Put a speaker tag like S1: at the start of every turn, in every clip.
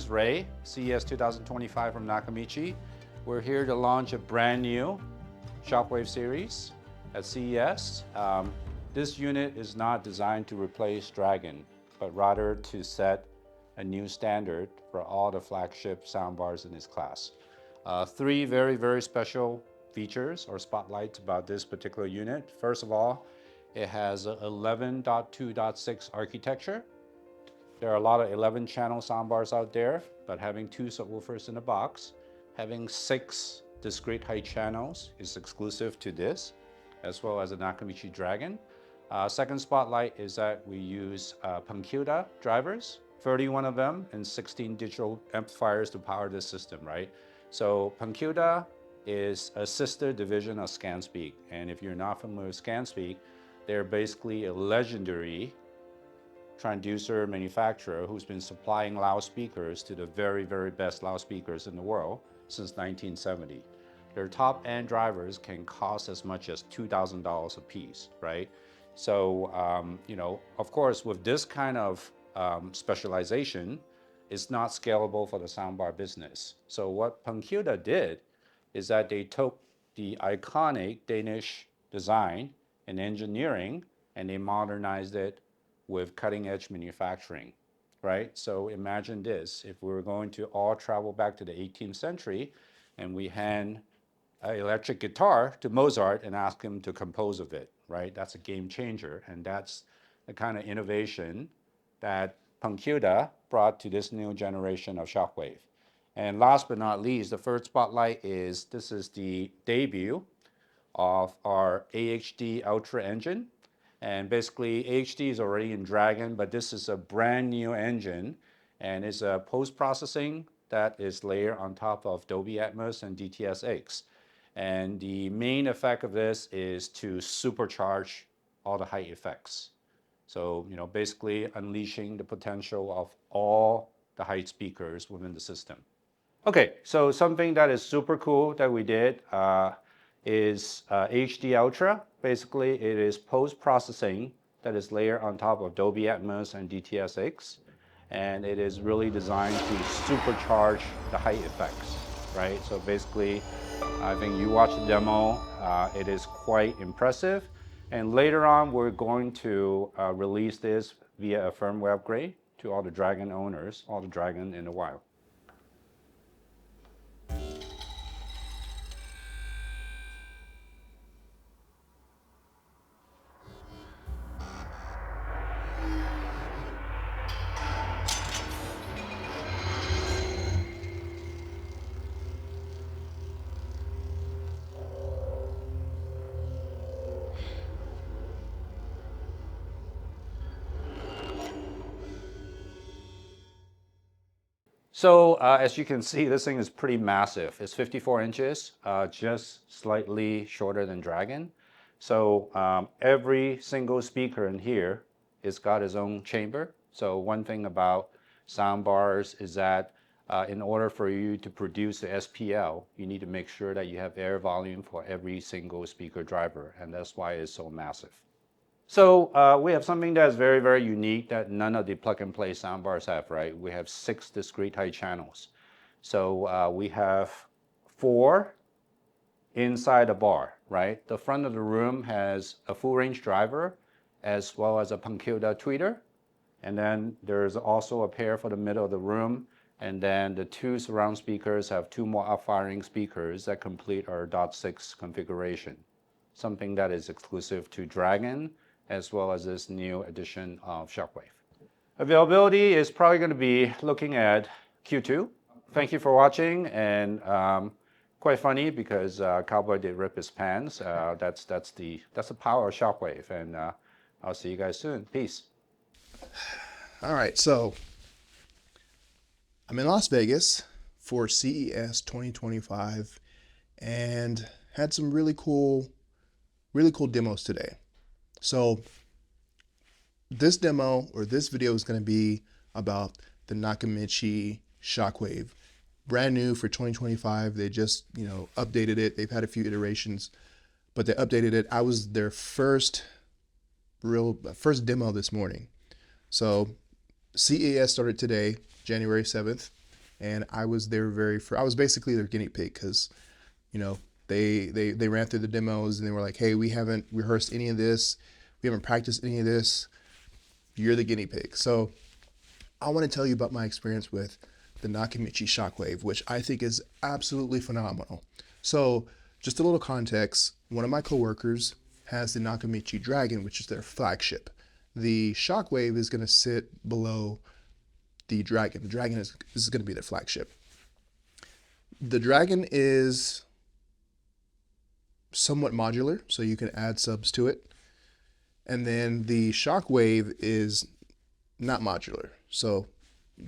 S1: is Ray, CES 2025 from Nakamichi. We're here to launch a brand new Shockwave series at CES. This unit is not designed to replace Dragon, but rather to set a new standard for all the flagship soundbars in its class. Three very special features or spotlights about this particular unit. First of all, it has a 11.2.6 architecture. There are a lot of 11-channel soundbars out there, but having 2 subwoofers in the box, having 6 discrete height channels is exclusive to this, as well as the Nakamichi Dragon. Second spotlight is that we use Panasonic drivers, 31 of them, and 16 digital amplifiers to power this system, right? So Panasonic is a sister division of ScanSpeak, and if you're not familiar with ScanSpeak, they're basically a legendary transducer manufacturer who's been supplying loudspeakers to the very best loudspeakers in the world since 1970. Their top-end drivers can cost as much as $2,000 a piece, right? So, you know, of course, with this kind of specialization, it's not scalable for the soundbar business. So what Panasonic did is that they took the iconic Danish design and engineering and they modernized it with cutting-edge manufacturing, right? So imagine this, if we were going to all travel back to the 18th century and we hand an electric guitar to Mozart and ask him to compose of it, right? That's a game changer, and that's the kind of innovation that Panasonic brought to this new generation of Shockwave. And last but not least, the third spotlight is, this is the debut of our Ahd Ultra engine. And basically, Ahd is already in Dragon, but this is a brand new engine, and it's a post-processing that is layered on top of Dolby Atmos and DTS:X. And the main effect of this is to supercharge all the height effects. So, you know, basically unleashing the potential of all the height speakers within the system. Okay, so something that is super cool that we did is Ahd Ultra. Basically, it is post-processing that is layered on top of Dolby Atmos and DTS:X, and it is really designed to supercharge the height effects, right? So basically, I think you watch the demo, it is quite impressive. And later on, we're going to release this via a firmware upgrade to all the Dragon owners, all the Dragon in the wild. So as you can see, this thing is pretty massive. It's 54 inches, just slightly shorter than Dragon. So every single speaker in here has got its own chamber. So one thing about soundbars is that in order for you to produce the SPL, you need to make sure that you have air volume for every single speaker driver, and that's why it's so massive. So we have something that's very unique that none of the plug-and-play soundbars have, right? We have 6 discrete height channels. So we have 4 inside the bar, right? The front of the room has a full-range driver as well as a Panasonic tweeter. And then there's also a pair for the middle of the room. And then the 2 surround speakers have 2 more up-firing speakers that complete our .6 configuration. Something that is exclusive to Dragon, as well as this new edition of Shockwave. Availability is probably going to be looking at Q2. Thank you for watching, and quite funny because Cowboy did rip his pants. That's the power of Shockwave, and I'll see you guys soon. Peace.
S2: All right, so I'm in Las Vegas for CES 2025, and had some really cool demos today. So this demo or this video is going to be about the Nakamichi Shockwave, brand new for 2025. They just, you know, updated it. They've had a few iterations, but they updated it. I was their first demo this morning. So CES started today, January 7th, and I was I was basically their guinea pig, because, you know, they ran through the demos and they were like, hey, we haven't rehearsed any of this, we haven't practiced any of this, you're the guinea pig. So I want to tell you about my experience with the Nakamichi Shockwave, which I think is absolutely phenomenal. So just a little context, one of my coworkers has the Nakamichi Dragon, which is their flagship. The Shockwave is going to sit below the Dragon. The Dragon is going to be their flagship. The Dragon is somewhat modular, so you can add subs to it. And then the Shockwave is not modular, so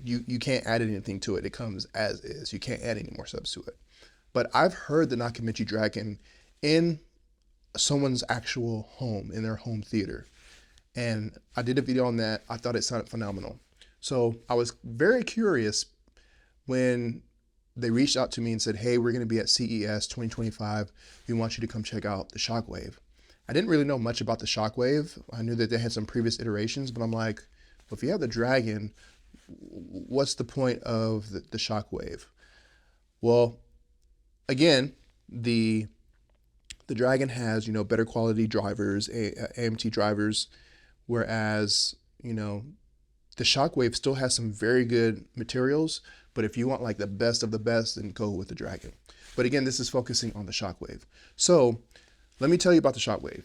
S2: you can't add anything to it. It comes as is. You can't add any more subs to it. But I've heard the Nakamichi Dragon in someone's actual home, in their home theater. And I did a video on that. I thought it sounded phenomenal. So I was very curious when they reached out to me and said, hey, we're going to be at CES 2025. We want you to come check out the Shockwave. I didn't really know much about the Shockwave. I knew that they had some previous iterations, but I'm like, well, if you have the Dragon, what's the point of the Shockwave? Well, again, the Dragon has, you know, better quality drivers, AMT drivers, whereas, you know, the Shockwave still has some very good materials, but if you want like the best of the best, then go with the Dragon. But again, this is focusing on the Shockwave. So let me tell you about the Shockwave.